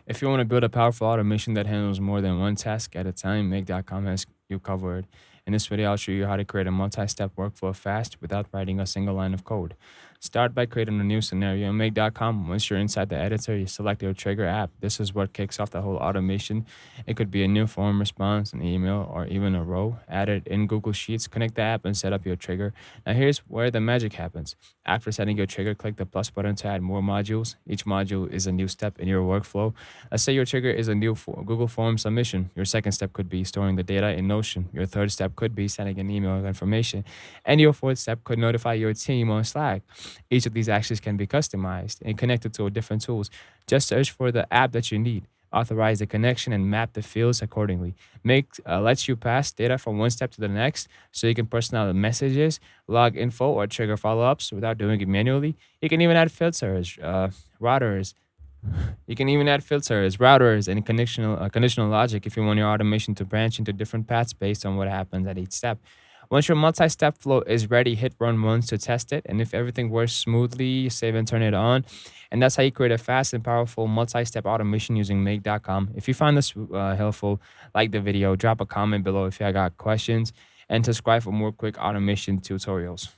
If you want to build a powerful automation that handles more than one task at a time, Make.com has you covered. In this video, I'll show you how to create a multi-step workflow fast without writing a single line of code. Start by creating a new scenario in Make.com. Once you're inside the editor, you select your trigger app. This is what kicks off the whole automation. It could be a new form response, an email, or even a row. Add it in Google Sheets, connect the app, and set up your trigger. Now here's where the magic happens. After setting your trigger, click the plus button to add more modules. Each module is a new step in your workflow. Let's say your trigger is a new Google Form submission. Your second step could be storing the data in Notion. Your third step could be sending an email with information. And your fourth step could notify your team on Slack. Each of these actions can be customized and connected to different tools. Just search for the app that you need. Authorize the connection and map the fields accordingly. Make lets you pass data from one step to the next, so you can personalize messages, log info, or trigger follow-ups without doing it manually. You can even add filters, routers, routers, and conditional logic if you want your automation to branch into different paths based on what happens at each step. Once your multi-step flow is ready, hit run once to test it, and if everything works smoothly, save and turn it on. And that's how you create a fast and powerful multi-step automation using Make.com. If you find this helpful, like the video, drop a comment below if you got questions, and subscribe for more quick automation tutorials.